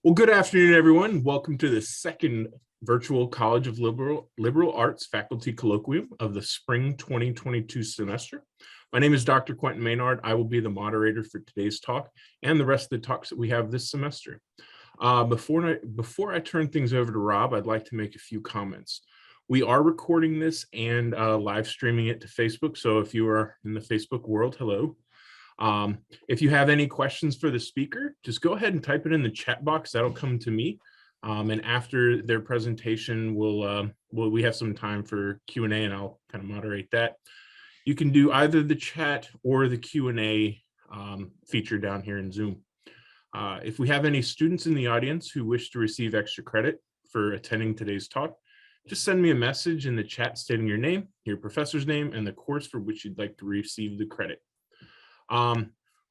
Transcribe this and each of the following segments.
Well, good afternoon, everyone. Welcome to the second virtual College of Liberal Arts Faculty Colloquium of the spring 2022 semester. My name is Dr. Quentin Maynard. I will be the moderator for today's talk and the rest of the talks that we have this semester. Before I turn things over to Rob, I'd like to make a few comments. We are recording this and live streaming it to Facebook. So if you are in the Facebook world, hello. If you have any questions for the speaker, just go ahead and type it in the chat box. That'll come to me. And after their presentation, we have some time for Q&A and I'll kind of moderate that. You can do either the chat or the Q&A feature down here in Zoom. If we have any students in the audience who wish to receive extra credit for attending today's talk, just send me a message in the chat stating your name, your professor's name, and the course for which you'd like to receive the credit.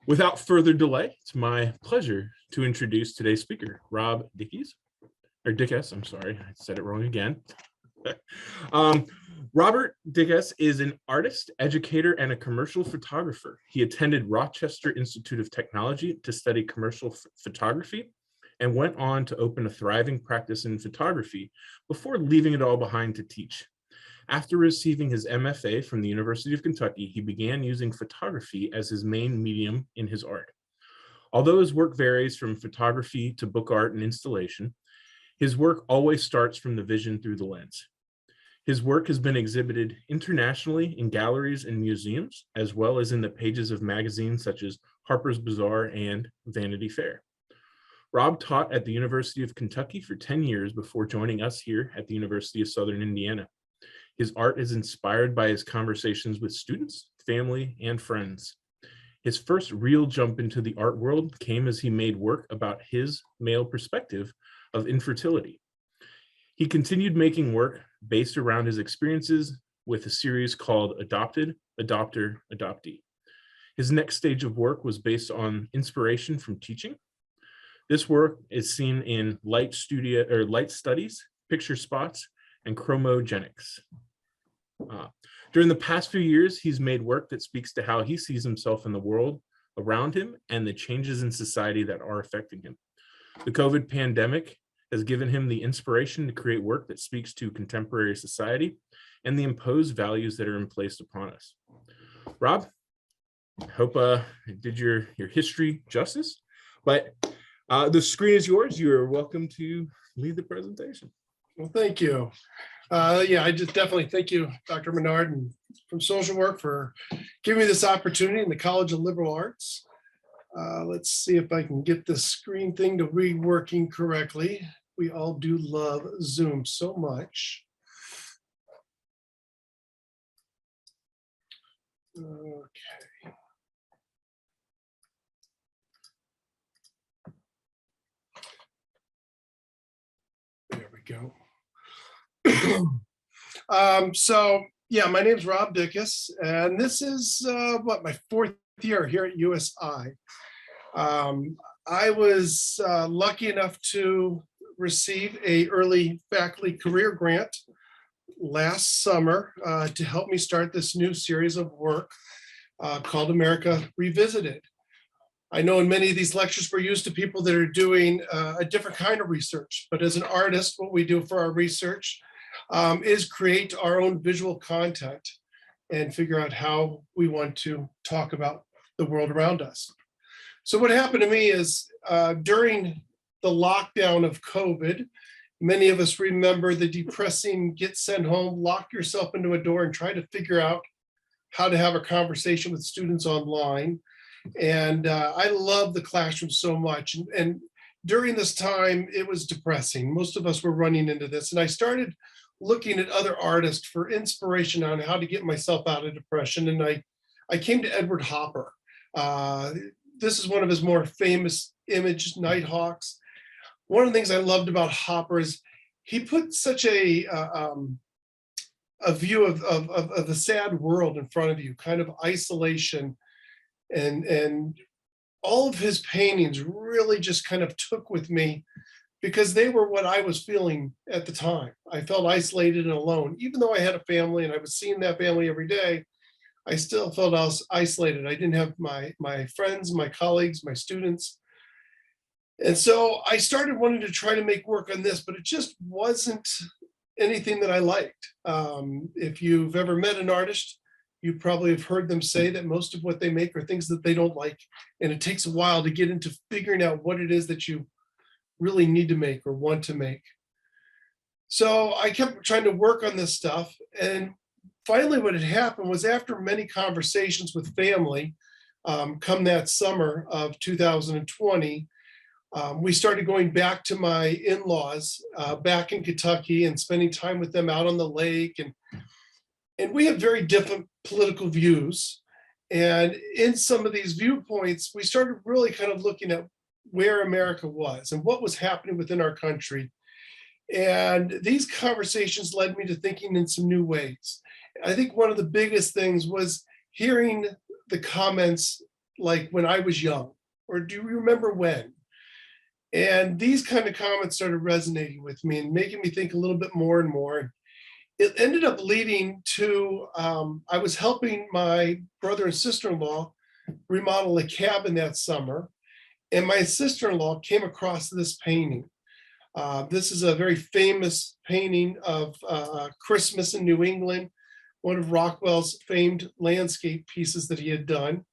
Without further delay, it's my pleasure to introduce today's speaker, Rob Dickies, or Dickies, I'm sorry, I said it wrong again. Robert Dickies is an artist, educator, and a commercial photographer. He attended Rochester Institute of Technology to study commercial photography and went on to open a thriving practice in photography before leaving it all behind to teach. After receiving his MFA from the University of Kentucky, he began using photography as his main medium in his art. Although his work varies from photography to book art and installation, his work always starts from the vision through the lens. His work has been exhibited internationally in galleries and museums, as well as in the pages of magazines such as Harper's Bazaar and Vanity Fair. Rob taught at the University of Kentucky for 10 years before joining us here at the University of Southern Indiana. His art is inspired by his conversations with students, family, and friends. His first real jump into the art world came as he made work about his male perspective of infertility. He continued making work based around his experiences with a series called Adopted, Adopter, Adoptee. His next stage of work was based on inspiration from teaching. This work is seen in light studies, picture spots, and chromogenics. During the past few years, he's made work that speaks to how he sees himself in the world around him and the changes in society that are affecting him. The COVID pandemic has given him the inspiration to create work that speaks to contemporary society and the imposed values that are in place upon us. Rob, I hope I did your history justice, but the screen is yours. You're welcome to lead the presentation. Well, thank you. I just definitely thank you, Dr. Menard, and from Social Work for giving me this opportunity in the College of Liberal Arts. Let's see if I can get the screen thing to be working correctly. We all do love Zoom so much. Okay. There we go. My name is Rob Dickies, and this is my fourth year here at USI. I was lucky enough to receive an early faculty career grant last summer to help me start this new series of work called America Revisited. I know in many of these lectures, we're used to people that are doing a different kind of research, but as an artist, what we do for our research is create our own visual content and figure out how we want to talk about the world around us. So what happened to me is during the lockdown of COVID, many of us remember the depressing get sent home, lock yourself into a door and try to figure out how to have a conversation with students online. And I love the classroom so much. And during this time, it was depressing. Most of us were running into this. And I started looking at other artists for inspiration on how to get myself out of depression. And I came to Edward Hopper. This is one of his more famous images, Nighthawks. One of the things I loved about Hopper is he put such a view of the sad world in front of you, kind of isolation. And all of his paintings really just kind of took with me because they were what I was feeling at the time. I felt isolated and alone. Even though I had a family and I was seeing that family every day, I still felt isolated. I didn't have my friends, my colleagues, my students. And so I started wanting to try to make work on this, but it just wasn't anything that I liked. If you've ever met an artist, you probably have heard them say that most of what they make are things that they don't like. And it takes a while to get into figuring out what it is that you really need to make or want to make. So I kept trying to work on this stuff. And finally, what had happened was, after many conversations with family, come that summer of 2020, we started going back to my in-laws back in Kentucky and spending time with them out on the lake. And we have very different political views. And in some of these viewpoints, we started really kind of looking at where America was and what was happening within our country. And these conversations led me to thinking in some new ways. I think one of the biggest things was hearing the comments like, "When I was young," or "Do you remember when?" And these kind of comments started resonating with me and making me think a little bit more and more. It ended up leading to, I was helping my brother and sister-in-law remodel a cabin that summer. And my sister-in-law came across this painting. This is a very famous painting of Christmas in New England, one of Rockwell's famed landscape pieces that he had done.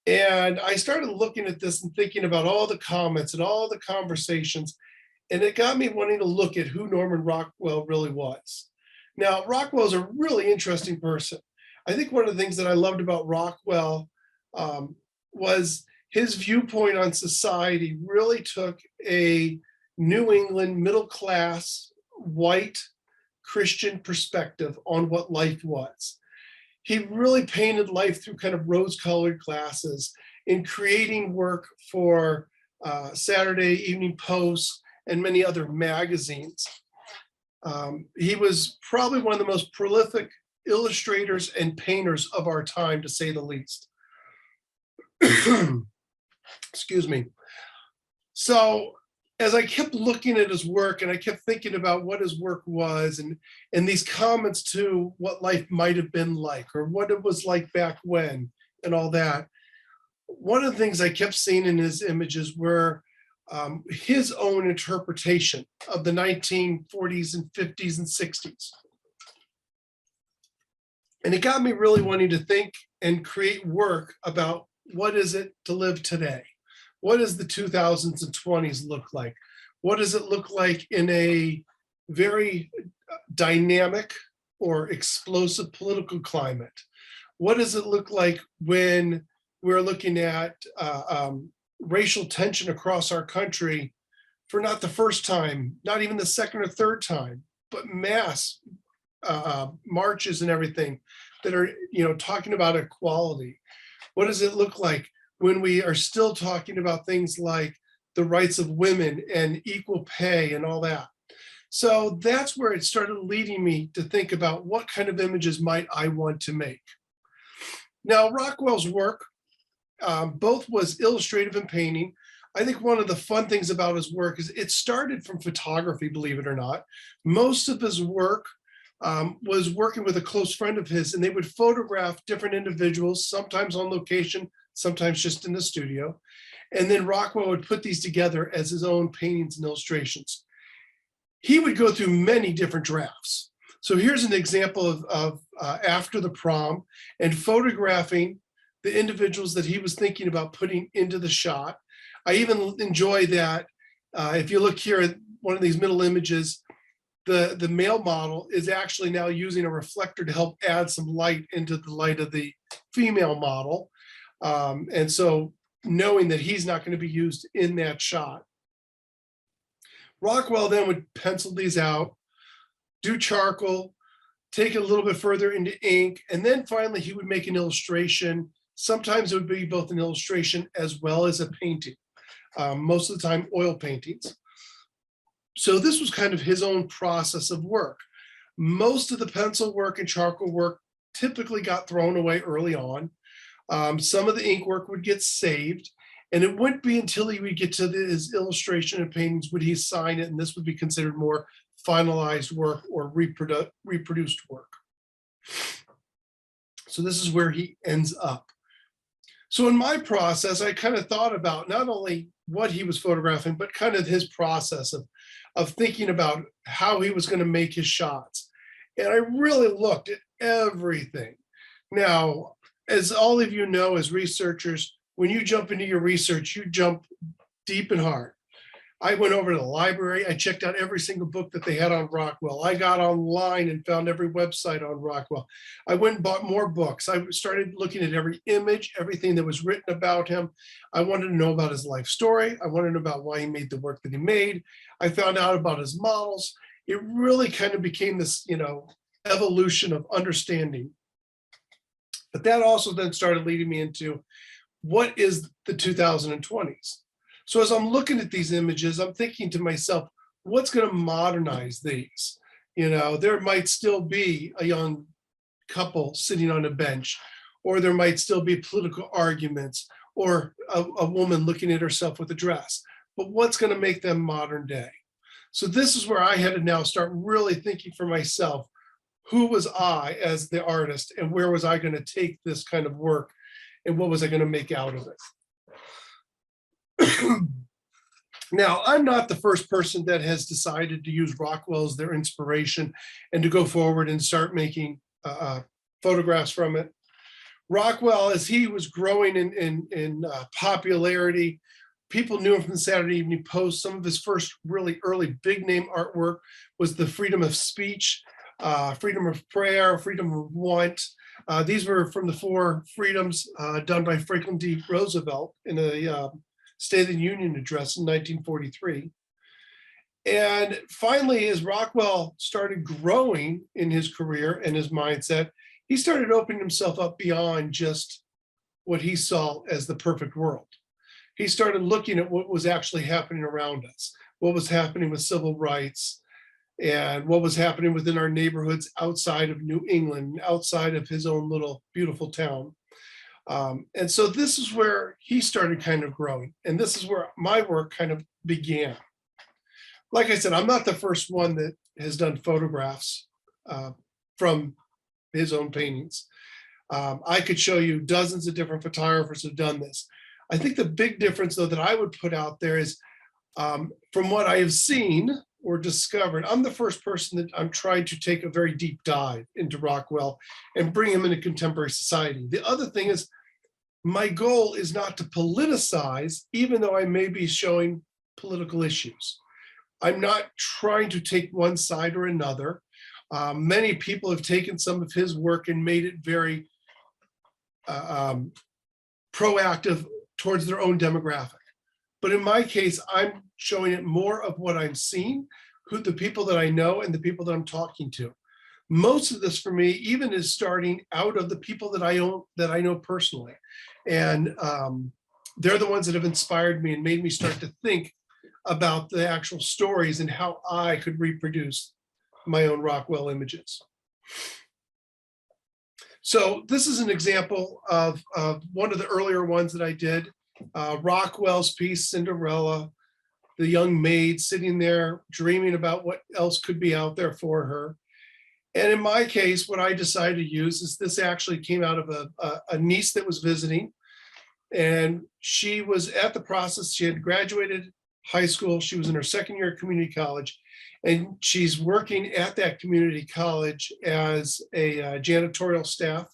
And I started looking at this and thinking about all the comments and all the conversations, and it got me wanting to look at who Norman Rockwell really was. Now, Rockwell's a really interesting person. I think one of the things that I loved about Rockwell was his viewpoint on society really took a New England middle class, white Christian perspective on what life was. He really painted life through kind of rose-colored glasses in creating work for Saturday Evening Post and many other magazines. He was probably one of the most prolific illustrators and painters of our time, to say the least. Excuse me. So as I kept looking at his work and I kept thinking about what his work was, and these comments to what life might have been like or what it was like back when and all that, one of the things I kept seeing in his images were his own interpretation of the 1940s and 50s and 60s. And it got me really wanting to think and create work about what is it to live today? What does the 2000s and 20s look like? What does it look like in a very dynamic or explosive political climate? What does it look like when we're looking at racial tension across our country for not the first time, not even the second or third time, but mass marches and everything that are, talking about equality? What does it look like when we are still talking about things like the rights of women and equal pay and all that? So that's where it started leading me to think about what kind of images might I want to make. Now, Rockwell's work both was illustrative and painting. I think one of the fun things about his work is it started from photography, believe it or not. Most of his work was working with a close friend of his, and they would photograph different individuals, sometimes on location, sometimes just in the studio. And then Rockwell would put these together as his own paintings and illustrations. He would go through many different drafts. So here's an example of after the prom and photographing the individuals that he was thinking about putting into the shot. I even enjoy that if you look here at one of these middle images, the male model is actually now using a reflector to help add some light into the light of the female model. And so knowing that he's not going to be used in that shot. Rockwell then would pencil these out, do charcoal, take it a little bit further into ink, and then finally he would make an illustration. Sometimes it would be both an illustration as well as a painting. Most of the time, oil paintings. So this was kind of his own process of work. Most of the pencil work and charcoal work typically got thrown away early on. Some of the ink work would get saved, and it wouldn't be until he would get to his illustration and paintings would he sign it, and this would be considered more finalized work or reproduced work. So this is where he ends up. So in my process, I kind of thought about not only what he was photographing, but kind of his process of thinking about how he was going to make his shots. And I really looked at everything. Now, as all of you know, as researchers, when you jump into your research, you jump deep and hard. I went over to the library. I checked out every single book that they had on Rockwell. I got online and found every website on Rockwell. I went and bought more books. I started looking at every image, everything that was written about him. I wanted to know about his life story. I wanted to know about why he made the work that he made. I found out about his models. It really kind of became this, evolution of understanding. But that also then started leading me into what is the 2020s? So as I'm looking at these images, I'm thinking to myself, what's going to modernize these? There might still be a young couple sitting on a bench, or there might still be political arguments, or a woman looking at herself with a dress. But what's going to make them modern day? So this is where I had to now start really thinking for myself, who was I as the artist, and where was I going to take this kind of work, and what was I going to make out of it? Now, I'm not the first person that has decided to use Rockwell as their inspiration and to go forward and start making photographs from it. Rockwell, as he was growing in popularity, people knew him from the Saturday Evening Post. Some of his first really early big name artwork was the freedom of speech, freedom of prayer, freedom of want. These were from the 4 freedoms done by Franklin D. Roosevelt in a State of the Union address in 1943. And finally, as Rockwell started growing in his career and his mindset, he started opening himself up beyond just what he saw as the perfect world. He started looking at what was actually happening around us, what was happening with civil rights, and what was happening within our neighborhoods outside of New England, outside of his own little beautiful town. And so this is where he started kind of growing. And this is where my work kind of began. Like I said, I'm not the first one that has done photographs from his own paintings. I could show you dozens of different photographers who've done this. I think the big difference, though, that I would put out there is from what I have seen or discovered, I'm the first person that I'm trying to take a very deep dive into Rockwell and bring him into contemporary society. The other thing is, my goal is not to politicize, even though I may be showing political issues. I'm not trying to take one side or another. Many people have taken some of his work and made it very proactive towards their own demographic. But in my case, I'm showing it more of what I'm seeing, who the people that I know and the people that I'm talking to. Most of this for me even is starting out of the people that I know personally. And they're the ones that have inspired me and made me start to think about the actual stories and how I could reproduce my own Rockwell images. So this is an example of one of the earlier ones that I did. Rockwell's piece, Cinderella, the young maid sitting there dreaming about what else could be out there for her. And in my case, what I decided to use is this actually came out of a niece that was visiting. And she was at the process, she had graduated high school, she was in her second year of community college, and she's working at that community college as a janitorial staff.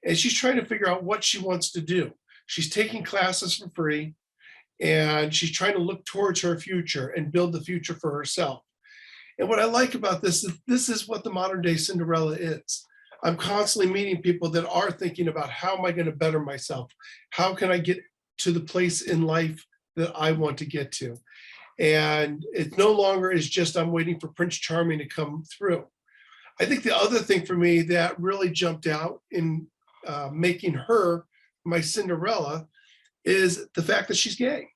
And she's trying to figure out what she wants to do. She's taking classes for free, and she's trying to look towards her future and build the future for herself. And what I like about this is what the modern day Cinderella is. I'm constantly meeting people that are thinking about, how am I going to better myself? How can I get to the place in life that I want to get to? And it no longer is just, I'm waiting for Prince Charming to come through. I think the other thing for me that really jumped out in making her my Cinderella is the fact that she's gay.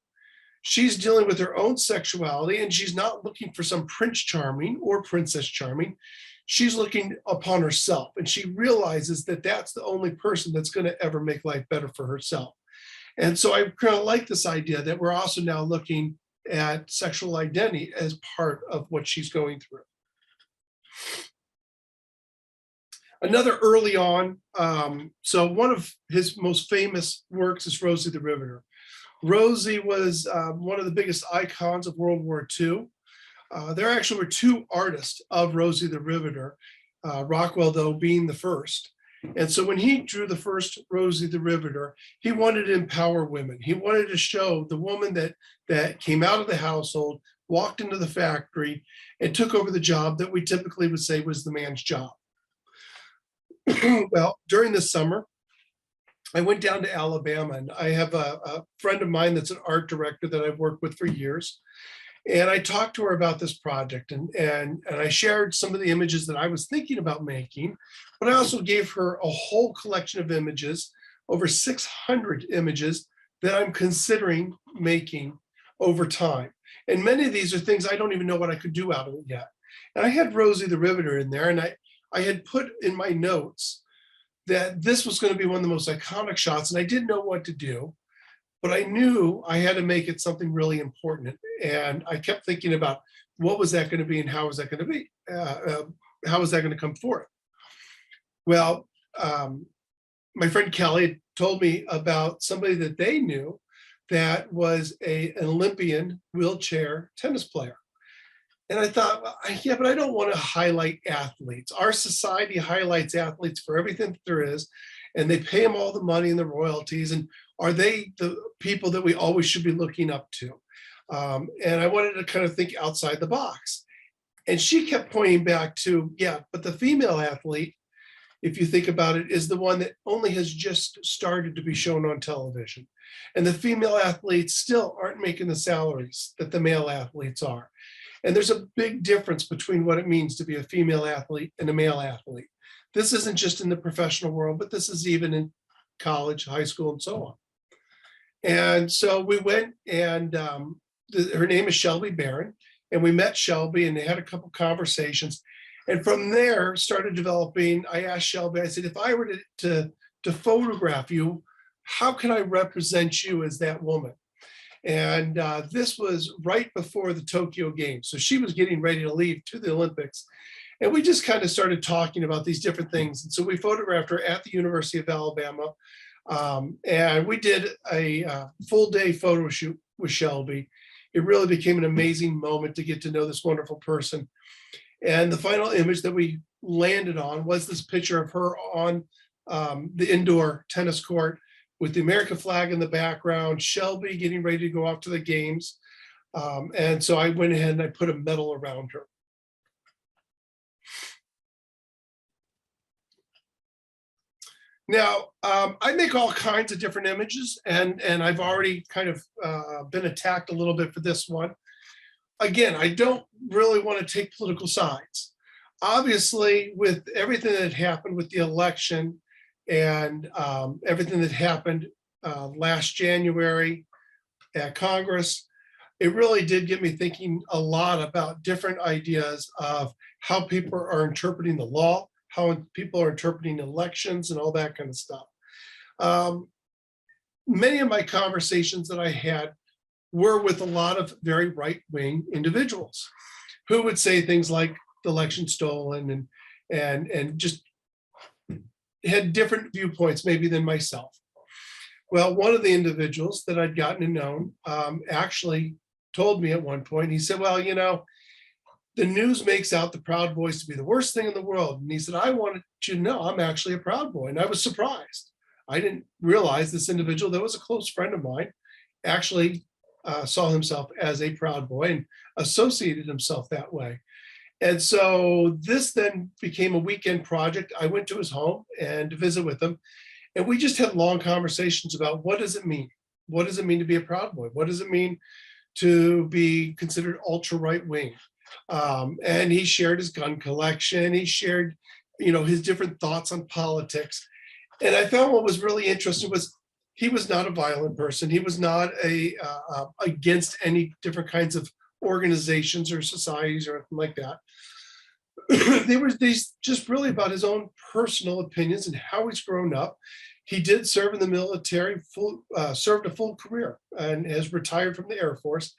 She's dealing with her own sexuality, and she's not looking for some Prince Charming or Princess Charming. She's looking upon herself, and she realizes that that's the only person that's going to ever make life better for herself. And so I kind of like this idea that we're also now looking at sexual identity as part of what she's going through. Another early on, so one of his most famous works is Rosie the Riveter. Rosie was one of the biggest icons of World War II. There actually were two artists of Rosie the Riveter, Rockwell, though, being the first. And so when he drew the first Rosie the Riveter, he wanted to empower women. He wanted to show the woman that came out of the household, walked into the factory, and took over the job that we typically would say was the man's job. Well, during the summer, I went down to Alabama, and I have a friend of mine that's an art director that I've worked with for years. And I talked to her about this project, and I shared some of the images that I was thinking about making, but I also gave her a whole collection of images, over 600 images that I'm considering making over time. And many of these are things I don't even know what I could do out of it yet. And I had Rosie the Riveter in there, and I had put in my notes that this was going to be one of the most iconic shots, and I didn't know what to do, but I knew I had to make it something really important. And I kept thinking about what was that going to be and how was that going to be? How was that going to come forth? Well, my friend Kelly told me about somebody that they knew that was an Olympian wheelchair tennis player. And I thought, well, yeah, but I don't want to highlight athletes. Our society highlights athletes for everything that there is, and they pay them all the money and the royalties. And are they the people that we always should be looking up to? And I wanted to kind of think outside the box. And she kept pointing back to, yeah, but the female athlete, if you think about it, is the one that only has just started to be shown on television. And the female athletes still aren't making the salaries that the male athletes are. And there's a big difference between what it means to be a female athlete and a male athlete. This isn't just in the professional world, but this is even in college, high school, and so on. And so we went, and her name is Shelby Barron, and we met Shelby, and they had a couple conversations. And from there started developing. I asked Shelby, I said, if I were to photograph you, how can I represent you as that woman? And this was right before the Tokyo Games. So she was getting ready to leave to the Olympics. And we just kind of started talking about these different things. And so we photographed her at the University of Alabama. And we did a full day photo shoot with Shelby. It really became an amazing moment to get to know this wonderful person. And the final image that we landed on was this picture of her on the indoor tennis court with the American flag in the background, Shelby getting ready to go off to the games. And so I went ahead and I put a medal around her. Now, I make all kinds of different images, and I've already kind of been attacked a little bit for this one. Again, I don't really want to take political sides. Obviously, with everything that happened with the election and everything that happened last January at Congress, it really did get me thinking a lot about different ideas of how people are interpreting the law, how people are interpreting elections, and all that kind of stuff. Many of my conversations that I had were with a lot of very right-wing individuals who would say things like the election stolen and just had different viewpoints maybe than myself. Well, one of the individuals that I'd gotten to know actually told me at one point, he said, well, you know, the news makes out the Proud Boys to be the worst thing in the world. And he said, I wanted you to know I'm actually a Proud Boy. And I was surprised. I didn't realize this individual that was a close friend of mine actually saw himself as a Proud Boy and associated himself that way. And so this then became a weekend project. I went to his home and to visit with him. And we just had long conversations about what does it mean? What does it mean to be a Proud Boy? What does it mean to be considered ultra right wing? And he shared his gun collection. He shared, you know, his different thoughts on politics. And I found what was really interesting was he was not a violent person. He was not against any different kinds of organizations or societies or anything like that. They were just really about his own personal opinions and how he's grown up. He did serve in the military, served a full career, and has retired from the Air Force,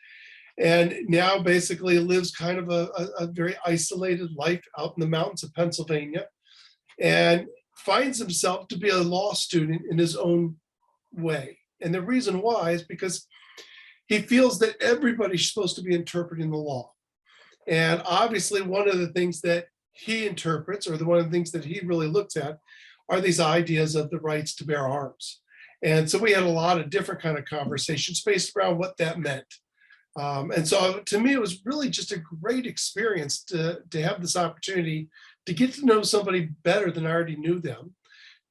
and now basically lives kind of a very isolated life out in the mountains of Pennsylvania. and finds himself to be a law student in his own way. And the reason why is because he feels that everybody's supposed to be interpreting the law. And obviously, one of the things that he interprets, or one of the things that he really looks at, are these ideas of the rights to bear arms. And so we had a lot of different kind of conversations based around what that meant. And so to me, it was really just a great experience to have this opportunity to get to know somebody better than I already knew them,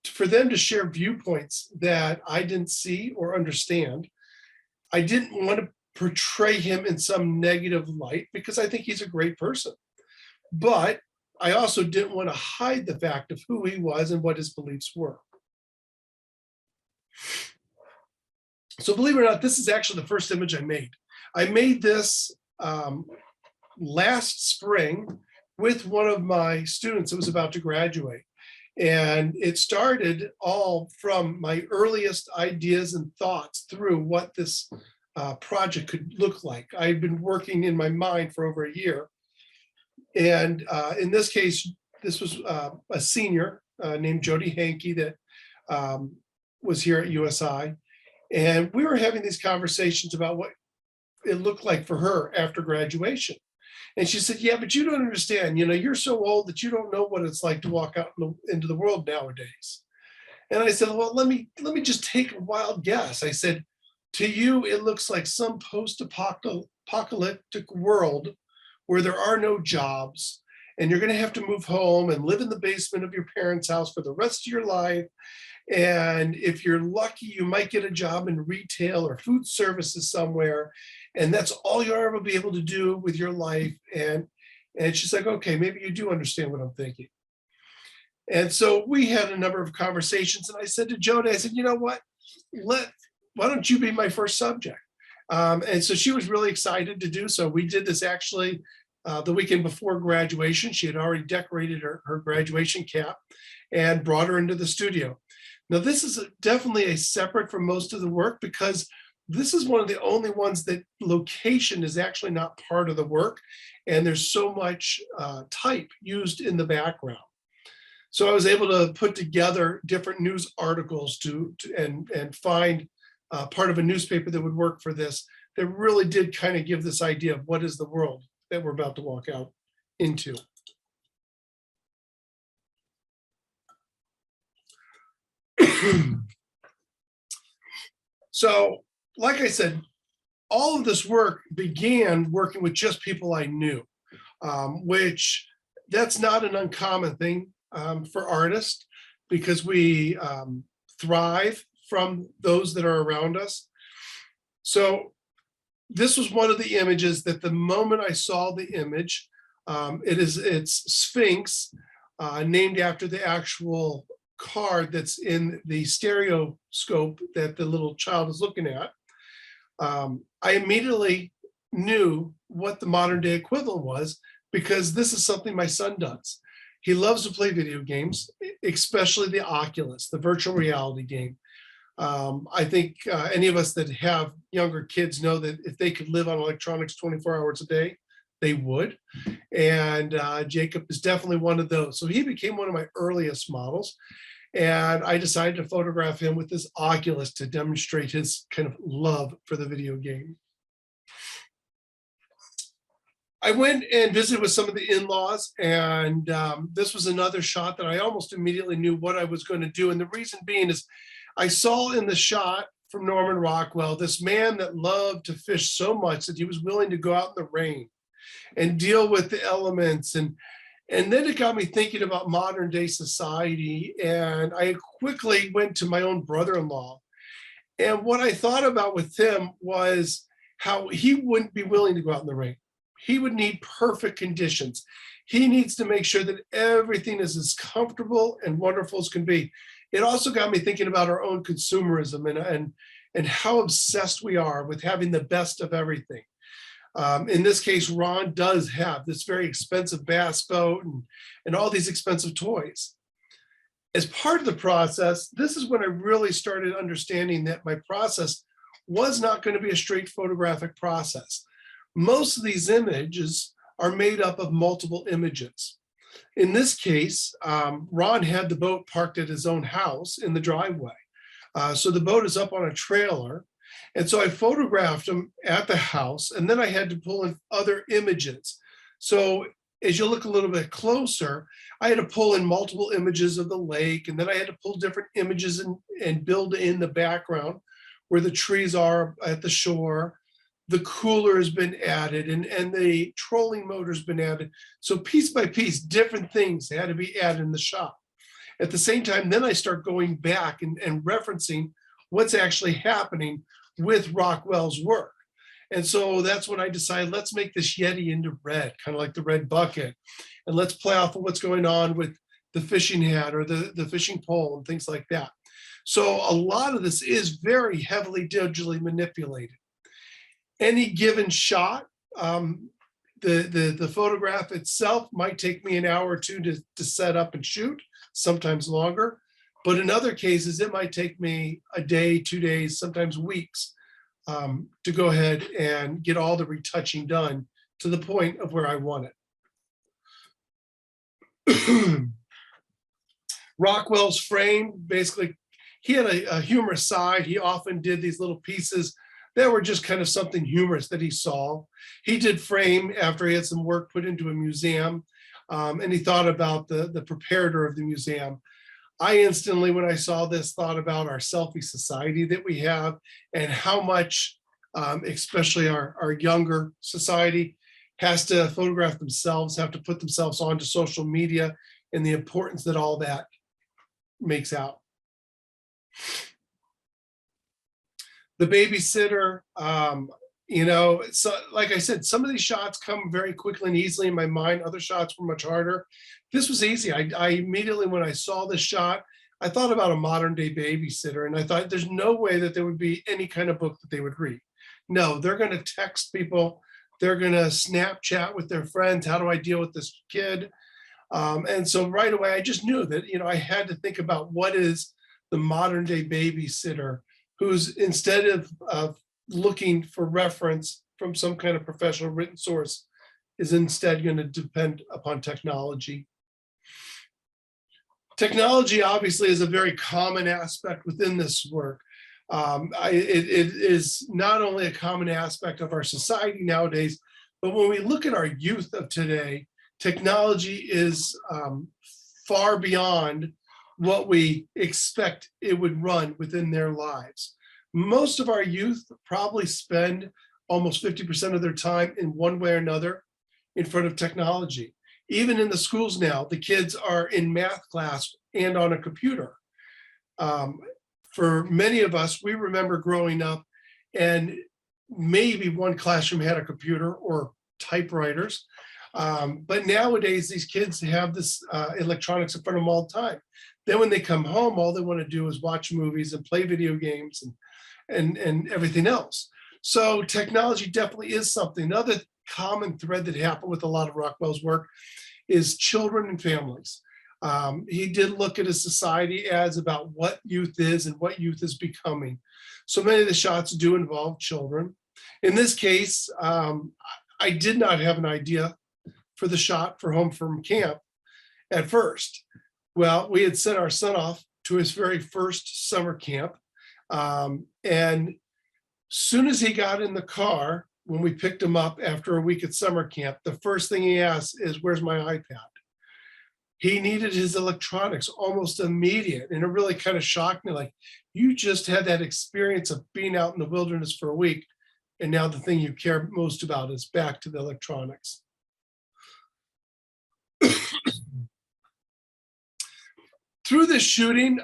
for them to share viewpoints that I didn't see or understand. I didn't want to portray him in some negative light because I think he's a great person. But I also didn't want to hide the fact of who he was and what his beliefs were. So believe it or not, this is actually the first image I made. I made this last spring with one of my students that was about to graduate. And it started all from my earliest ideas and thoughts through what this project could look like. I've been working in my mind for over a year. And in this case, this was a senior named Jody Hankey that was here at USI. And we were having these conversations about what it looked like for her after graduation. And she said, yeah, but you don't understand, you're so old that you don't know what it's like to walk out into the world nowadays. And I said, well, let me just take a wild guess. I said, to you, it looks like some post-apocalyptic world where there are no jobs, and you're going to have to move home and live in the basement of your parents' house for the rest of your life. And if you're lucky, you might get a job in retail or food services somewhere. And that's all you'll ever be able to do with your life. And she's like, okay, maybe you do understand what I'm thinking. And so we had a number of conversations. And I said to Jody, I said, you know what? Why don't you be my first subject? And so she was really excited to do so. We did this actually the weekend before graduation. She had already decorated her graduation cap and brought her into the studio. Now, this is definitely a separate from most of the work, because this is one of the only ones that location is actually not part of the work. And there's so much type used in the background. So I was able to put together different news articles and find part of a newspaper that would work for this, that really did kind of give this idea of what is the world that we're about to walk out into. So, like I said, all of this work began working with just people I knew, which that's not an uncommon thing for artists, because we thrive from those that are around us. So this was one of the images that the moment I saw the image, it's Sphinx, named after the actual card that's in the stereoscope that the little child is looking at. I immediately knew what the modern day equivalent was, because this is something my son does. He loves to play video games, especially the Oculus, the virtual reality game. I think any of us that have younger kids know that if they could live on electronics 24 hours a day, they would. And Jacob is definitely one of those. So he became one of my earliest models. And I decided to photograph him with this Oculus to demonstrate his kind of love for the video game. I went and visited with some of the in-laws, and this was another shot that I almost immediately knew what I was going to do. And the reason being is I saw in the shot from Norman Rockwell, this man that loved to fish so much that he was willing to go out in the rain and deal with the elements. And then it got me thinking about modern day society. And I quickly went to my own brother-in-law. And what I thought about with him was how he wouldn't be willing to go out in the rain. He would need perfect conditions. He needs to make sure that everything is as comfortable and wonderful as can be. It also got me thinking about our own consumerism and how obsessed we are with having the best of everything. In this case, Ron does have this very expensive bass boat and all these expensive toys. As part of the process, this is when I really started understanding that my process was not going to be a straight photographic process. Most of these images are made up of multiple images. In this case, Ron had the boat parked at his own house in the driveway. So the boat is up on a trailer. And so I photographed him at the house, and then I had to pull in other images. So as you look a little bit closer, I had to pull in multiple images of the lake, and then I had to pull different images and build in the background where the trees are at the shore. The cooler has been added, and the trolling motor has been added. So piece by piece, different things had to be added in the shot. At the same time, then I start going back and referencing what's actually happening with Rockwell's work. And so that's when I decided, let's make this Yeti into red, kind of like the red bucket. And let's play off of what's going on with the fishing hat or the fishing pole and things like that. So a lot of this is very heavily digitally manipulated. Any given shot, the photograph itself might take me an hour or two to set up and shoot, sometimes longer. But in other cases, it might take me a day, 2 days, sometimes weeks to go ahead and get all the retouching done to the point of where I want it. Rockwell's frame, basically, he had a humorous side. He often did these little pieces that were just kind of something humorous that he saw. He did frame after he had some work put into a museum, and he thought about the preparator of the museum. I instantly, when I saw this, thought about our Selfie Society that we have and how much, especially our younger society, has to photograph themselves, have to put themselves onto social media, and the importance that all that makes out. The babysitter, so like I said, some of these shots come very quickly and easily in my mind. Other shots were much harder. This was easy. I immediately, when I saw this shot, I thought about a modern day babysitter, and I thought there's no way that there would be any kind of book that they would read. No, they're going to text people. They're going to Snapchat with their friends. How do I deal with this kid? And so right away, I just knew that, I had to think about what is the modern day babysitter who's, instead of looking for reference from some kind of professional written source, is instead going to depend upon technology. Technology obviously is a very common aspect within this work. It is not only a common aspect of our society nowadays, but when we look at our youth of today, technology is far beyond what we expect it would run within their lives. Most of our youth probably spend almost 50% of their time in one way or another in front of technology. Even in the schools now, the kids are in math class and on a computer. For many of us, we remember growing up and maybe one classroom had a computer or typewriters. But nowadays, these kids have this electronics in front of them all the time. Then when they come home, all they want to do is watch movies and play video games and everything else. So technology definitely is something. Another common thread that happened with a lot of Rockwell's work is children and families. He did look at a society as about what youth is and what youth is becoming. So many of the shots do involve children. In this case, I did not have an idea for the shot for Home from Camp at first. Well, we had sent our son off to his very first summer camp. And soon as he got in the car, when we picked him up after a week at summer camp, the first thing he asked is, "Where's my iPad?" He needed his electronics almost immediate. And it really kind of shocked me. Like, you just had that experience of being out in the wilderness for a week. And now the thing you care most about is back to the electronics. Through this shooting,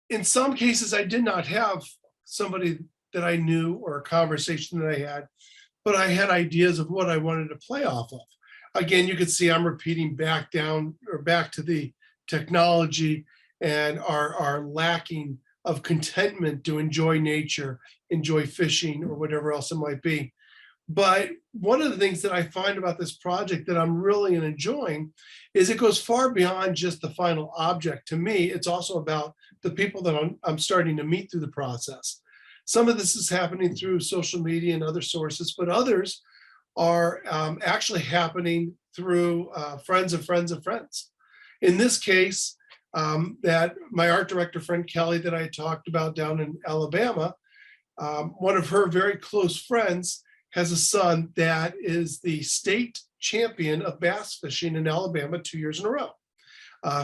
in some cases, I did not have somebody that I knew or a conversation that I had, but I had ideas of what I wanted to play off of. Again, you can see I'm repeating back down or back to the technology and our lacking of contentment to enjoy nature, enjoy fishing, or whatever else it might be. But one of the things that I find about this project that I'm really enjoying is it goes far beyond just the final object. To me, it's also about the people that I'm starting to meet through the process. Some of this is happening through social media and other sources, but others are actually happening through friends of friends of friends. In this case, that my art director friend Kelly that I talked about down in Alabama, one of her very close friends has a son that is the state champion of bass fishing in Alabama 2 years in a row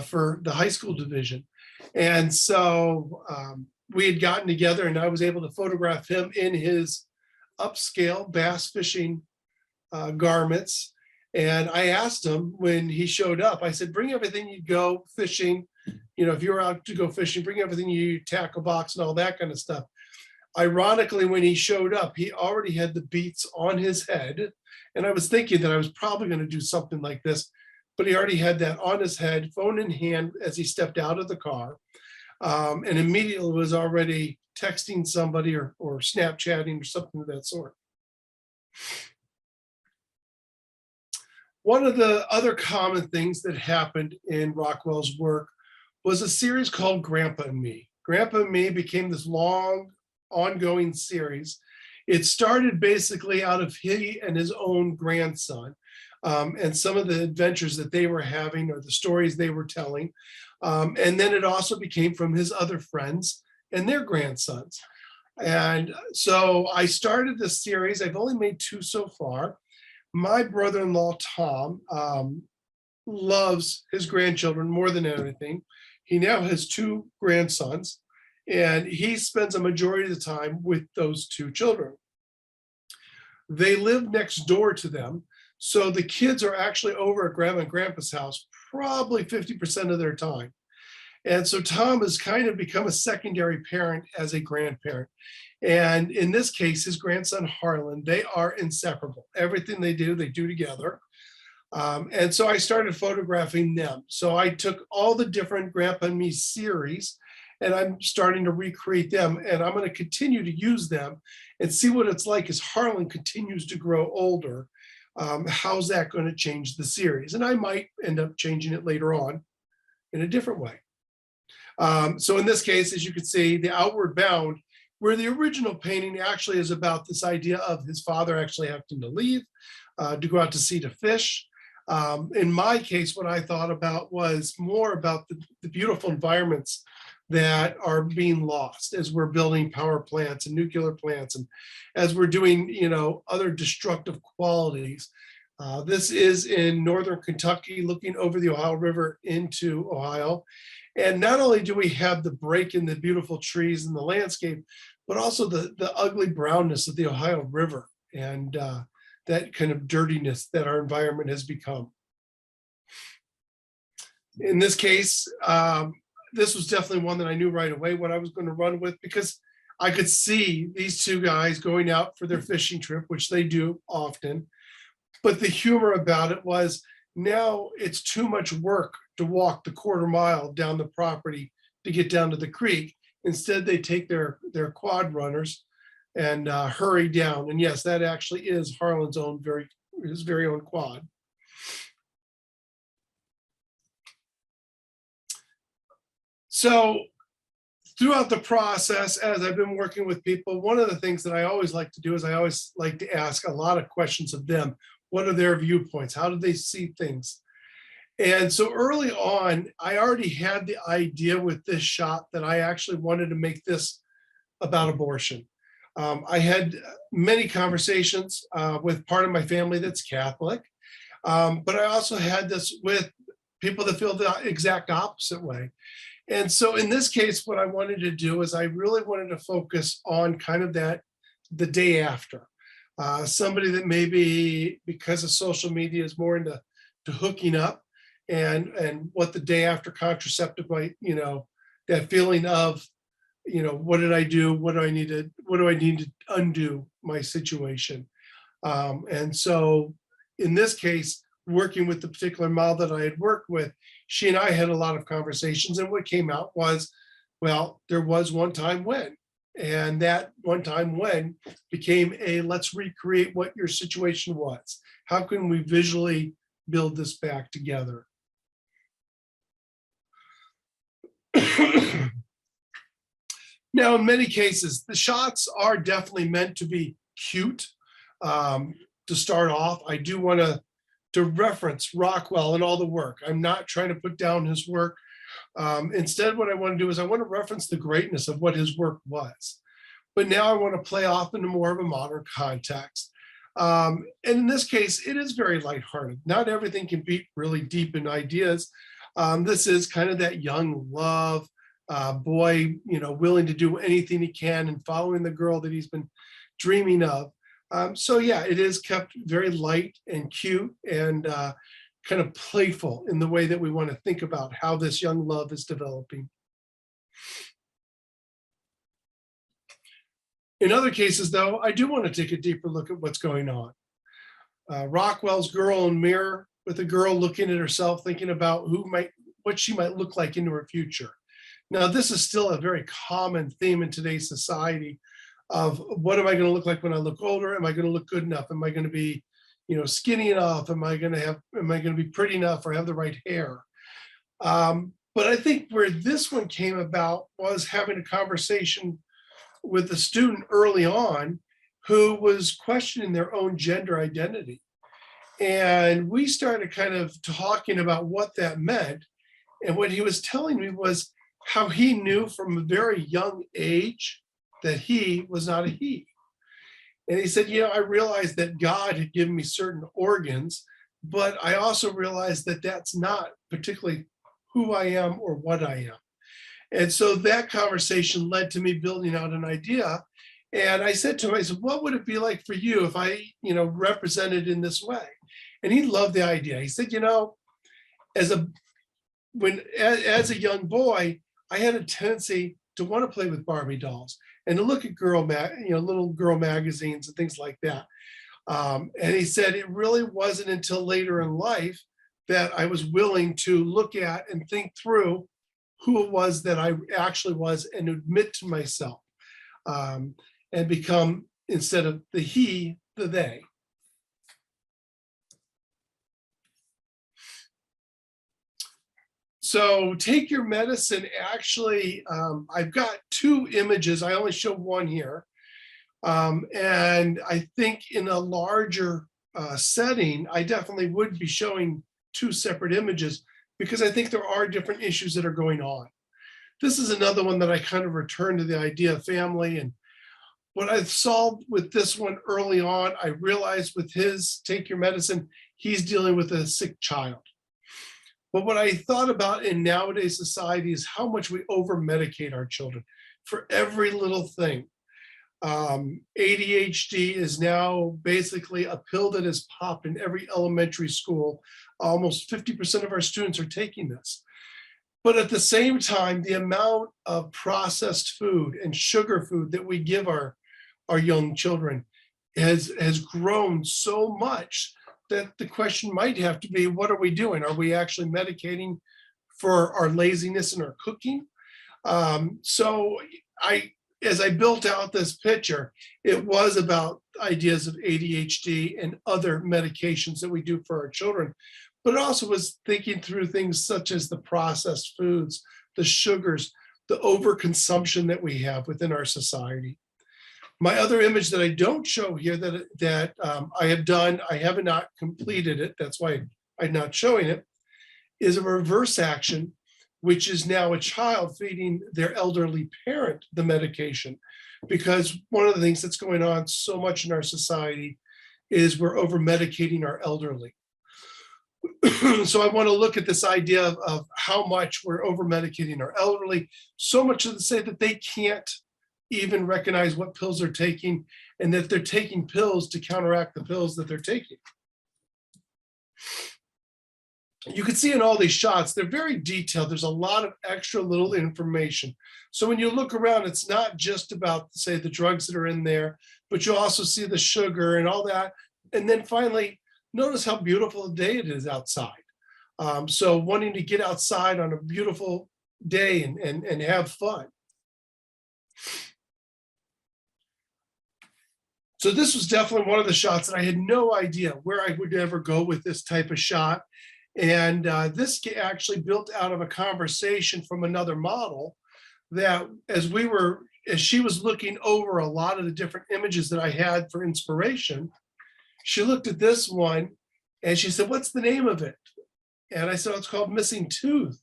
for the high school division. And so we had gotten together and I was able to photograph him in his upscale bass fishing garments. And I asked him when he showed up, I said, bring everything you go fishing. You know, if you're out to go fishing, bring everything you tackle box and all that kind of stuff. Ironically, when he showed up, he already had the beats on his head. And I was thinking that I was probably going to do something like this, but he already had that on his head, phone in hand as he stepped out of the car. And immediately was already texting somebody or Snapchatting or something of that sort. One of the other common things that happened in Rockwell's work was a series called Grandpa and Me. Grandpa and Me became this long, ongoing series. It started basically out of he and his own grandson and some of the adventures that they were having or the stories they were telling. And then it also became from his other friends and their grandsons. And so I started this series. I've only made 2 so far. My brother-in-law, Tom, loves his grandchildren more than anything. He now has 2 grandsons, and he spends a majority of the time with those 2 children. They live next door to them, so the kids are actually over at Grandma and Grandpa's house probably 50% of their time. And so Tom has kind of become a secondary parent as a grandparent. And in this case, his grandson, Harlan, they are inseparable. Everything they do together. And so I started photographing them. So I took all the different Grandpa and Me series, and I'm starting to recreate them. And I'm going to continue to use them and see what it's like as Harlan continues to grow older. How's that going to change the series? And I might end up changing it later on in a different way. So in this case, as you can see, the Outward Bound, where the original painting actually is about this idea of his father actually having to leave to go out to sea to fish. In my case, what I thought about was more about the beautiful environments that are being lost as we're building power plants and nuclear plants, and as we're doing, you know, other destructive qualities. This is in northern Kentucky, looking over the Ohio River into Ohio. And not only do we have the break in the beautiful trees and the landscape, but also the ugly brownness of the Ohio River and that kind of dirtiness that our environment has become. In this case, this was definitely one that I knew right away what I was going to run with, because I could see these 2 guys going out for their fishing trip, which they do often. But the humor about it was, now it's too much work to walk the 1/4 mile down the property to get down to the creek. Instead, they take their quad runners and hurry down. And yes, that actually is Harlan's his very own quad. So throughout the process, as I've been working with people, one of the things that I always like to do is I always like to ask a lot of questions of them. What are their viewpoints? How do they see things? And so early on, I already had the idea with this shot that I actually wanted to make this about abortion. I had many conversations with part of my family that's Catholic, but I also had this with people that feel the exact opposite way. And so in this case, what I wanted to do is I really wanted to focus on kind of the day after. Somebody that maybe because of social media is more into hooking up, and what the day after contraceptive might, you know, that feeling of, you know, what did I do? What do I need to undo my situation? And so in this case, working with the particular model that I had worked with, she and I had a lot of conversations, and what came out was, well, there was one time when, and that one time when became a let's recreate what your situation was. How can we visually build this back together? Now, in many cases, the shots are definitely meant to be cute to start off. I do want to to reference Rockwell and all the work. I'm not trying to put down his work. Instead, what I want to do is I want to reference the greatness of what his work was. But now I want to play off into more of a modern context. And in this case, it is very lighthearted. Not everything can be really deep in ideas. This is kind of that young love boy, willing to do anything he can and following the girl that he's been dreaming of. So yeah, it is kept very light and cute and kind of playful in the way that we want to think about how this young love is developing. In other cases, though, I do want to take a deeper look at what's going on. Rockwell's girl in mirror with a girl looking at herself, thinking about what she might look like into her future. Now, this is still a very common theme in today's society of what am I going to look like when I look older? Am I going to look good enough? Am I going to be, skinny enough? Am I going to be pretty enough or have the right hair? But I think where this one came about was having a conversation with a student early on who was questioning their own gender identity. And we started kind of talking about what that meant. And what he was telling me was how he knew from a very young age that he was not a he. And he said, I realized that God had given me certain organs, but I also realized that that's not particularly who I am or what I am. And so that conversation led to me building out an idea. And I said to him, I said, what would it be like for you if I, represented in this way? And he loved the idea. He said, as a young boy, I had a tendency to want to play with Barbie dolls and to look at little girl magazines and things like that. And he said it really wasn't until later in life that I was willing to look at and think through who it was that I actually was and admit to myself and become, instead of the he, the they. So take your medicine. Actually, I've got two images. I only show one here. And I think in a larger setting, I definitely would be showing two separate images because I think there are different issues that are going on. This is another one that I kind of return to the idea of family. And what I've solved with this one early on, I realized with his take your medicine, he's dealing with a sick child. But what I thought about in nowadays society is how much we over-medicate our children for every little thing. ADHD is now basically a pill that is popped in every elementary school. Almost 50% of our students are taking this. But at the same time, the amount of processed food and sugar food that we give our young children has grown so much that the question might have to be, what are we doing? Are we actually medicating for our laziness in our cooking? So as I built out this picture, it was about ideas of ADHD and other medications that we do for our children, but it also was thinking through things such as the processed foods, the sugars, the overconsumption that we have within our society. My other image that I don't show here that I have done, I have not completed it, that's why I'm not showing it, is a reverse action, which is now a child feeding their elderly parent the medication. Because one of the things that's going on so much in our society is we're over-medicating our elderly. So I want to look at this idea of how much we're over-medicating our elderly, so much to say that they can't even recognize what pills they're taking and that they're taking pills to counteract the pills that they're taking. You can see in all these shots, they're very detailed. There's a lot of extra little information. So when you look around, it's not just about, say, the drugs that are in there, but you also see the sugar and all that. And then finally, notice how beautiful a day it is outside. So wanting to get outside on a beautiful day and have fun. So this was definitely one of the shots that I had no idea where I would ever go with this type of shot. And this actually built out of a conversation from another model that as she was looking over a lot of the different images that I had for inspiration, she looked at this one And she said, what's the name of it? And I said, oh, it's called Missing Tooth.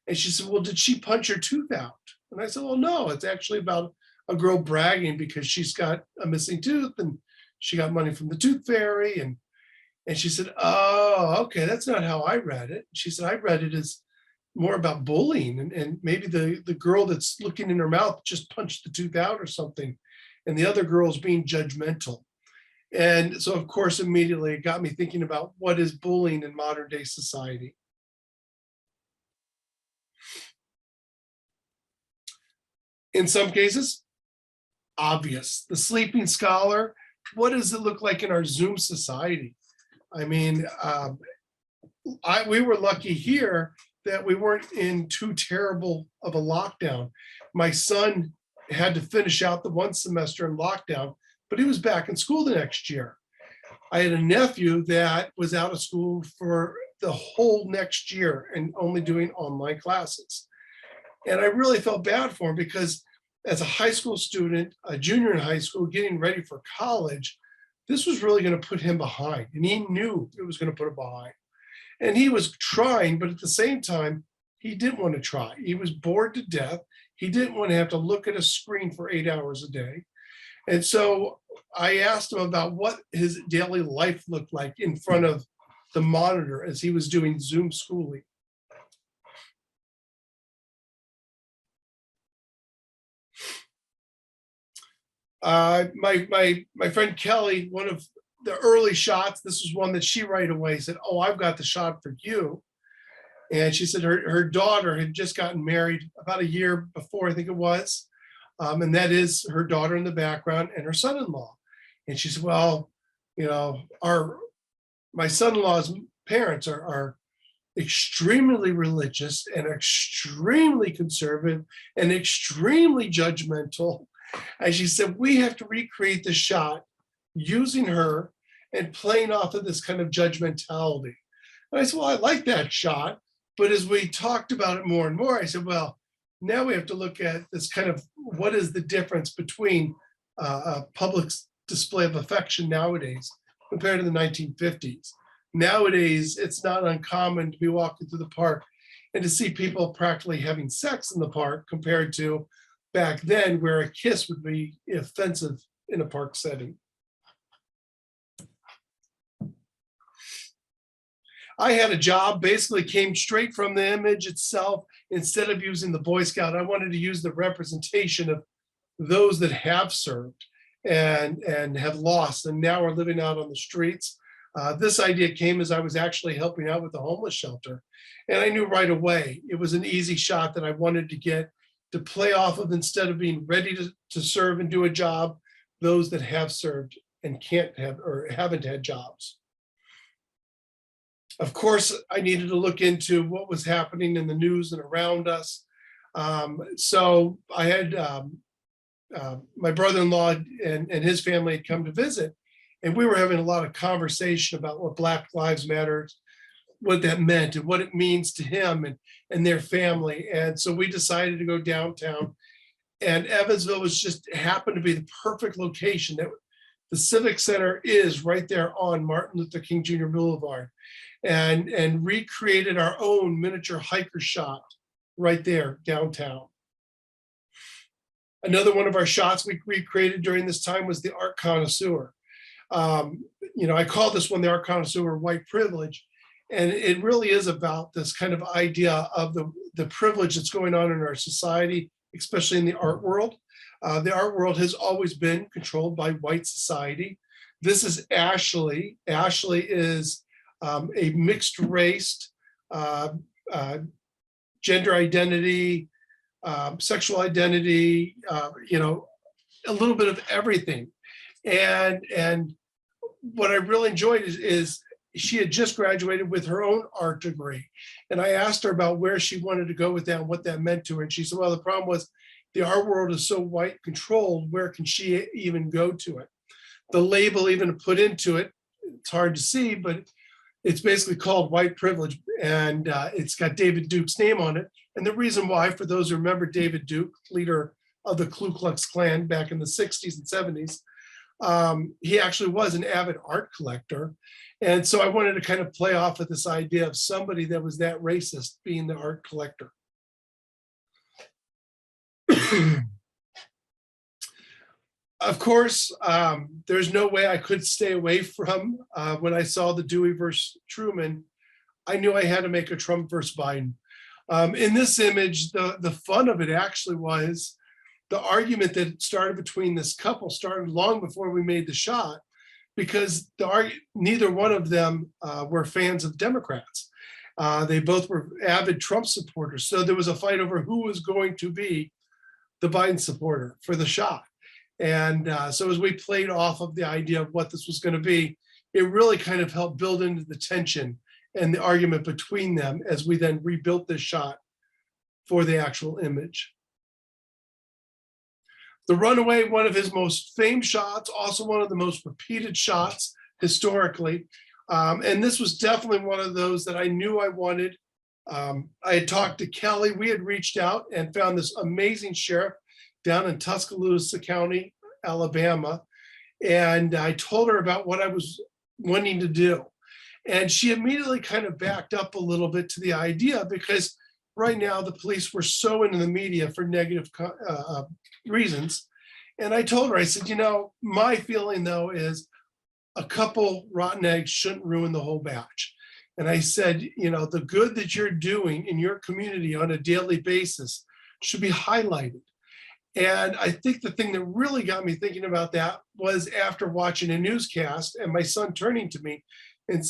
And she said, well, did she punch her tooth out? And I said, well, no, it's actually about a girl bragging because she's got a missing tooth and she got money from the tooth fairy. And she said, oh, okay, that's not how I read it. She said, I read it as more about bullying, and maybe the girl that's looking in her mouth just punched the tooth out or something, and the other girl's being judgmental. And so, of course, immediately it got me thinking about what is bullying in modern day society. In some cases, obvious. The sleeping scholar, what does it look like in our Zoom society? I mean, we were lucky here that we weren't in too terrible of a lockdown. My son had to finish out the one semester in lockdown, but he was back in school the next year. I had a nephew that was out of school for the whole next year and only doing online classes. And I really felt bad for him because as a high school student, a junior in high school, getting ready for college, this was really going to put him behind. And he knew it was going to put him behind. And he was trying, but at the same time, he didn't want to try. He was bored to death. He didn't want to have to look at a screen for 8 hours a day. And so I asked him about what his daily life looked like in front of the monitor as he was doing Zoom schooling. My friend Kelly, one of the early shots, this was one that she right away said, oh, I've got the shot for you. And she said her daughter had just gotten married about a year before, I think it was. And that is her daughter in the background and her son-in-law. And she said, well, you know, my son-in-law's parents are extremely religious and extremely conservative and extremely judgmental. And she said, we have to recreate the shot using her and playing off of this kind of judgmentality. And I said, well, I like that shot. But as we talked about it more and more, I said, well, now we have to look at this kind of what is the difference between a public display of affection nowadays compared to the 1950s. Nowadays, it's not uncommon to be walking through the park and to see people practically having sex in the park compared to back then where a kiss would be offensive in a park setting. I had a job, basically came straight from the image itself. Instead of using the Boy Scout, I wanted to use the representation of those that have served and have lost and now are living out on the streets. This idea came as I was actually helping out with the homeless shelter. And I knew right away it was an easy shot that I wanted to get to play off of, instead of being ready to serve and do a job, those that have served and can't have or haven't had jobs. Of course, I needed to look into what was happening in the news and around us. So I had my brother-in-law and his family had come to visit, and we were having a lot of conversation about what Black Lives Matter, what that meant and what it means to him and their family. And so we decided to go downtown, and Evansville was just happened to be the perfect location. That the Civic Center is right there on Martin Luther King Jr. Boulevard, and recreated our own miniature hiker shot right there downtown. Another one of our shots we recreated during this time was the Art Connoisseur. You know, I call this one the Art Connoisseur white privilege. And it really is about this kind of idea of the privilege that's going on in our society, especially in the art world. The art world has always been controlled by white society. This is Ashley. Ashley is a mixed race, gender identity, sexual identity, you know, a little bit of everything. And what I really enjoyed is she had just graduated with her own art degree. And I asked her about where she wanted to go with that and what that meant to her. And she said, well, the problem was the art world is so white controlled, where can she even go to it? The label even put into it, it's hard to see, but it's basically called white privilege. And it's got David Duke's name on it. And the reason why, for those who remember David Duke, leader of the Ku Klux Klan back in the 60s and 70s, he actually was an avid art collector. And so I wanted to kind of play off of this idea of somebody that was that racist being the art collector. Of course, there's no way I could stay away from when I saw the Dewey versus Truman. I knew I had to make a Trump versus Biden. In this image, the fun of it actually was the argument that started between this couple started long before we made the shot, because neither one of them were fans of Democrats. They both were avid Trump supporters. So there was a fight over who was going to be the Biden supporter for the shot. And so as we played off of the idea of what this was going to be, it really kind of helped build into the tension and the argument between them as we then rebuilt this shot for the actual image. The Runaway, one of his most famed shots, also one of the most repeated shots historically. And this was definitely one of those that I knew I wanted. I had talked to Kelly. We had reached out and found this amazing sheriff down in Tuscaloosa County, Alabama. And I told her about what I was wanting to do. And she immediately kind of backed up a little bit to the idea, because right now the police were so into the media for negative reasons. And I told her, I said, you know, my feeling though is a couple rotten eggs shouldn't ruin the whole batch. And I said, you know, the good that you're doing in your community on a daily basis should be highlighted. And I think the thing that really got me thinking about that was after watching a newscast and my son turning to me and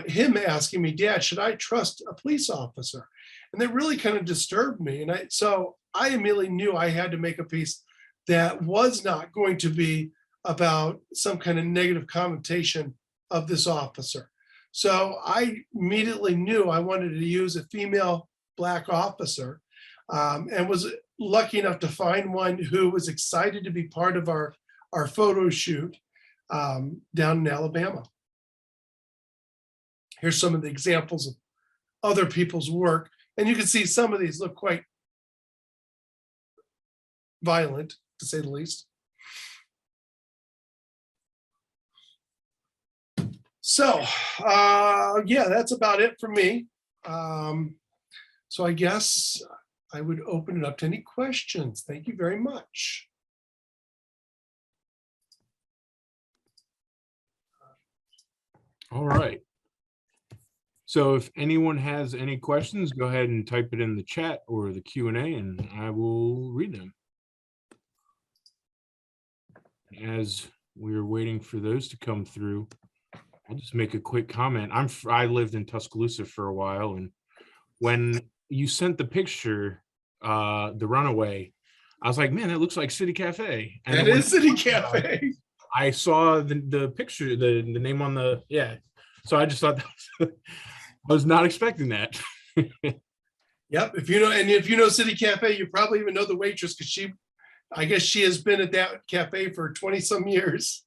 him asking me, Dad, should I trust a police officer? And that really kind of disturbed me. And so I immediately knew I had to make a piece that was not going to be about some kind of negative connotation of this officer. So I immediately knew I wanted to use a female Black officer, and was lucky enough to find one who was excited to be part of our photo shoot down in Alabama. Here's some of the examples of other people's work. And you can see some of these look quite violent, to say the least. So, yeah, that's about it for me. So I guess I would open it up to any questions. Thank you very much. All right. So if anyone has any questions, go ahead and type it in the chat or the Q&A and I will read them. As we're waiting for those to come through, I'll just make a quick comment. I lived in Tuscaloosa for a while, and when you sent the picture, the Runaway, I was like, man, that looks like City Cafe. And that is City Cafe. I saw the picture, the name on the, yeah. So I just thought that was, I was not expecting that. Yep. If you know City Cafe, you probably even know the waitress, because I guess she has been at that cafe for 20 some years.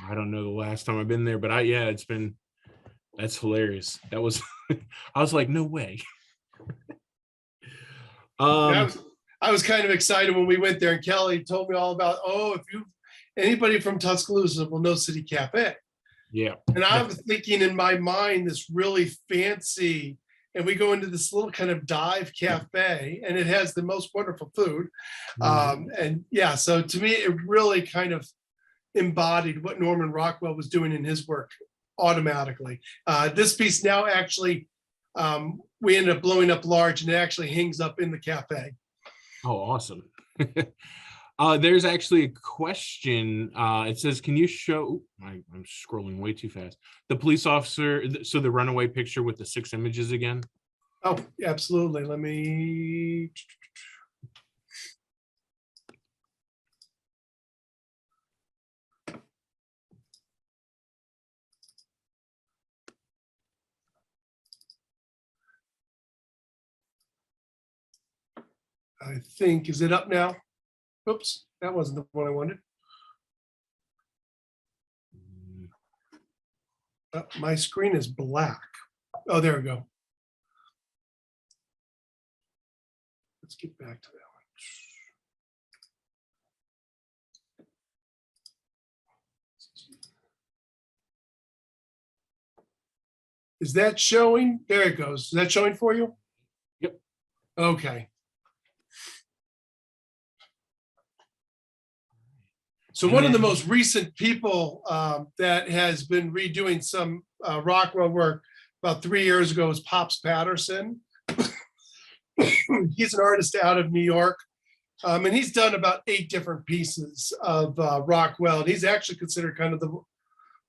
I don't know the last time I've been there, but yeah, that's hilarious. That was, I was like, no way. I was kind of excited when we went there, and Kelly told me all about, if anybody from Tuscaloosa will know City Cafe. Yeah. And I was thinking in my mind, this really fancy, and we go into this little kind of dive cafe, and it has the most wonderful food. And yeah, so to me, it really kind of embodied what Norman Rockwell was doing in his work automatically. This piece now actually, we ended up blowing up large, and it actually hangs up in the cafe. Oh, awesome. There's actually a question. It says, can you show, I'm scrolling way too fast, the police officer, so the Runaway picture with the 6 images again? Oh, absolutely. Let me. I think, is it up now? Oops, that wasn't the one I wanted. My screen is black. Oh, there we go. Let's get back to that one. Is that showing? There it goes. Is that showing for you? Yep. Okay. So one of the most recent people that has been redoing some Rockwell work about 3 years ago is Pops Patterson. He's an artist out of New York. And he's done about 8 different pieces of Rockwell. And he's actually considered kind of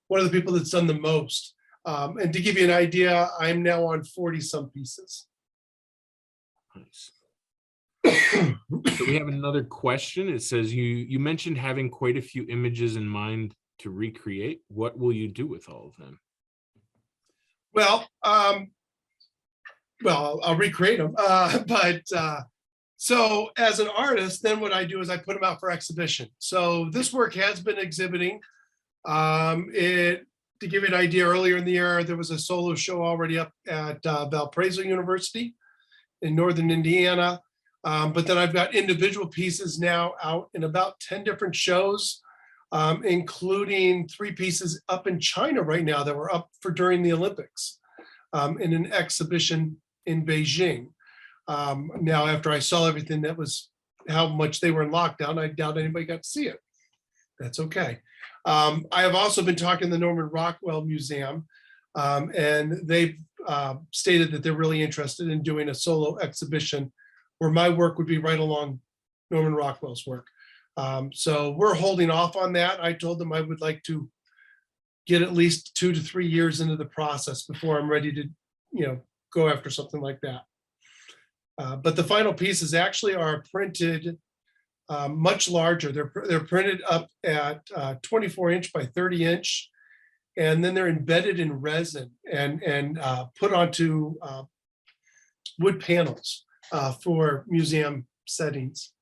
one of the people that's done the most. And to give you an idea, I'm now on 40 some pieces. Nice. So we have another question. It says, you mentioned having quite a few images in mind to recreate. What will you do with all of them? Well, I'll recreate them. So as an artist, then what I do is I put them out for exhibition. So this work has been exhibiting. To give you an idea, earlier in the year, there was a solo show already up at Valparaiso University in Northern Indiana. But then I've got individual pieces now out in about 10 different shows, including 3 pieces up in China right now that were up for during the Olympics in an exhibition in Beijing. Now, after I saw everything that was how much they were in lockdown, I doubt anybody got to see it. That's okay. I have also been talking to the Norman Rockwell Museum, and they've stated that they're really interested in doing a solo exhibition where my work would be right along Norman Rockwell's work. So we're holding off on that. I told them I would like to get at least 2 to 3 years into the process before I'm ready to, go after something like that. But the final pieces actually are printed much larger. They're printed up at 24-inch by 30-inch, and then they're embedded in resin and put onto wood panels for museum settings.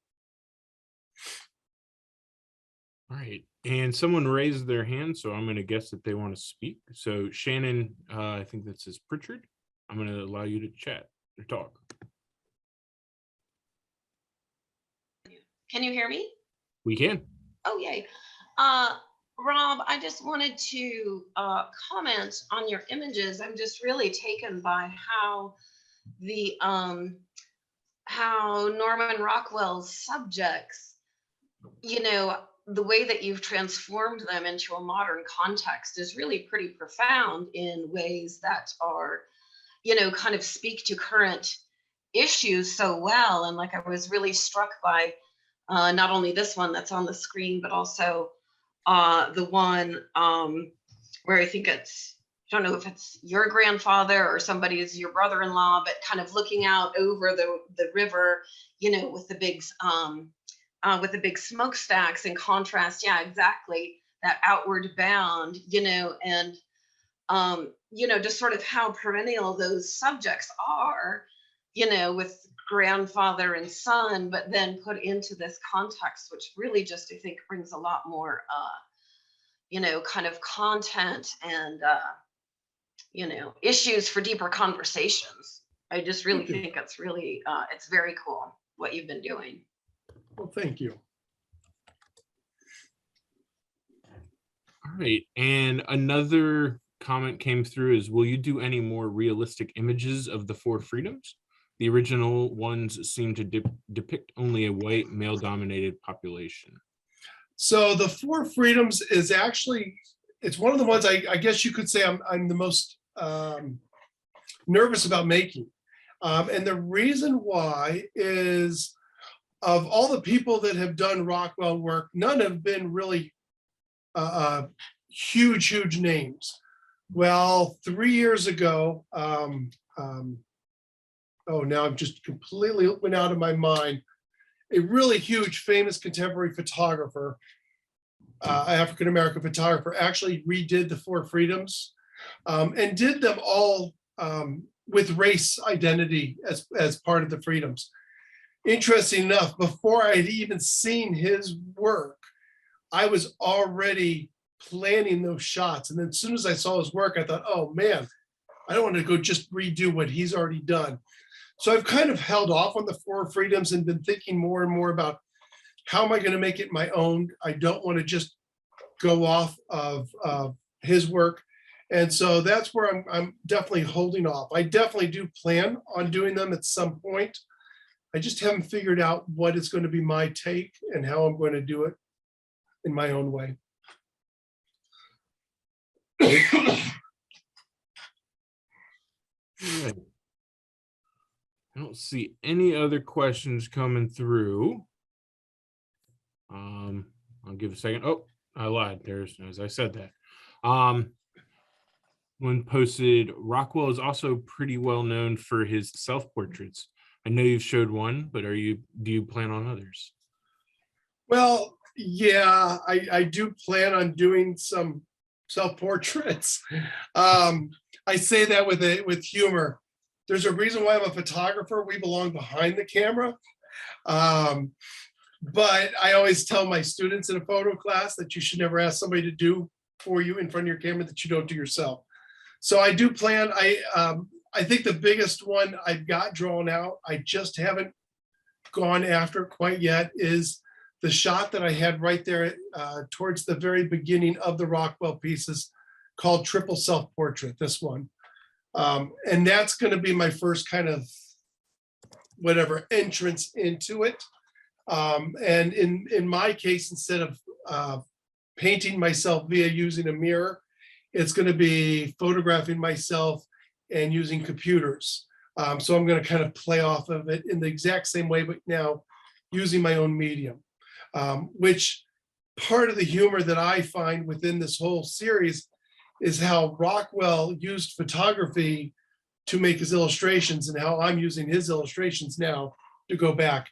All right. And someone raised their hand, so I'm going to guess that they want to speak. So Shannon, I think that says Pritchard. I'm going to allow you to chat or talk. Can you hear me? We can. Oh, yay. Rob, I just wanted to comment on your images. I'm just really taken by how how Norman Rockwell's subjects, the way that you've transformed them into a modern context is really pretty profound in ways that are, kind of speak to current issues so well. And like, I was really struck by not only this one that's on the screen, but also the one where I think I don't know if it's your grandfather or somebody's your brother-in-law, but kind of looking out over the river, with the big smokestacks in contrast. Yeah, exactly. That outward bound, and just sort of how perennial those subjects are, with grandfather and son, but then put into this context, which really just, I think, brings a lot more, kind of content and, issues for deeper conversations. I just really think it's really, it's very cool what you've been doing. Well, thank you. All right. And another comment came through is, will you do any more realistic images of the 4 freedoms? The original ones seem to depict only a white male-dominated population. So the 4 freedoms is actually, it's one of the ones I guess you could say I'm the most nervous about making. And the reason why is, of all the people that have done Rockwell work, none have been really huge names. Well, 3 years ago, now I'm just completely went out of my mind. A really huge, famous contemporary photographer, African-American photographer, actually redid the 4 freedoms and did them all with race identity as part of the freedoms. Interesting enough, before I had even seen his work, I was already planning those shots. And then as soon as I saw his work, I thought, oh man, I don't want to go just redo what he's already done. So I've kind of held off on the 4 freedoms and been thinking more and more about how am I going to make it my own. I don't want to just go off of his work And so that's where I'm definitely holding off. I definitely do plan on doing them at some point. I just haven't figured out what is going to be my take and how I'm going to do it in my own way. Right. I don't see any other questions coming through. I'll give a second. Oh, I lied. There's, as I said that. When posted, Rockwell is also pretty well known for his self-portraits. I know you've showed one, but do you plan on others? Well, yeah, I do plan on doing some self-portraits. I say that with humor. There's a reason why I'm a photographer. We belong behind the camera. But I always tell my students in a photo class that you should never ask somebody to do for you in front of your camera that you don't do yourself. So I do plan. I think the biggest one I've got drawn out, I just haven't gone after quite yet, is the shot that I had right there towards the very beginning of the Rockwell pieces called Triple Self-Portrait, this one. And that's going to be my first kind of whatever entrance into it. And in my case, instead of painting myself via using a mirror, it's going to be photographing myself and using computers. So I'm going to kind of play off of it in the exact same way, but now using my own medium, which part of the humor that I find within this whole series is how Rockwell used photography to make his illustrations and how I'm using his illustrations now to go back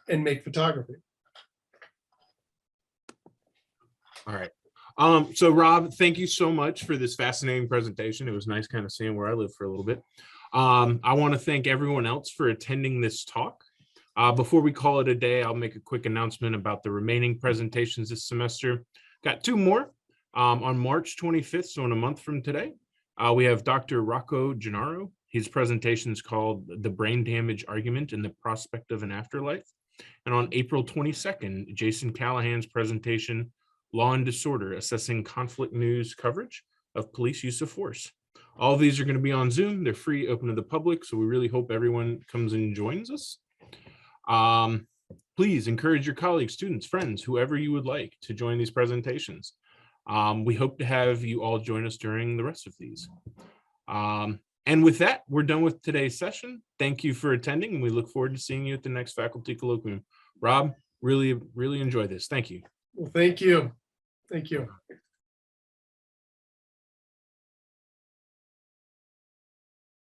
and make photography. All right. So Rob, thank you so much for this fascinating presentation. It was nice kind of seeing where I live for a little bit. I want to thank everyone else for attending this talk. Before we call it a day, I'll make a quick announcement about the remaining presentations this semester. Got two more on March 25th, so in a month from today. We have Dr. Rocco Gennaro. His presentation is called The Brain Damage Argument and the Prospect of an Afterlife. And on April 22nd, Jason Callahan's presentation, Law and Disorder, Assessing Conflict News Coverage of Police Use of Force. All of these are going to be on Zoom. They're free, open to the public, so we really hope everyone comes and joins us. Please encourage your colleagues, students, friends, whoever you would like to join these presentations. We hope to have you all join us during the rest of these. And with that, we're done with today's session. Thank you for attending, and we look forward to seeing you at the next faculty colloquium. Rob, really enjoy this. Thank you. Well, thank you. Thank you.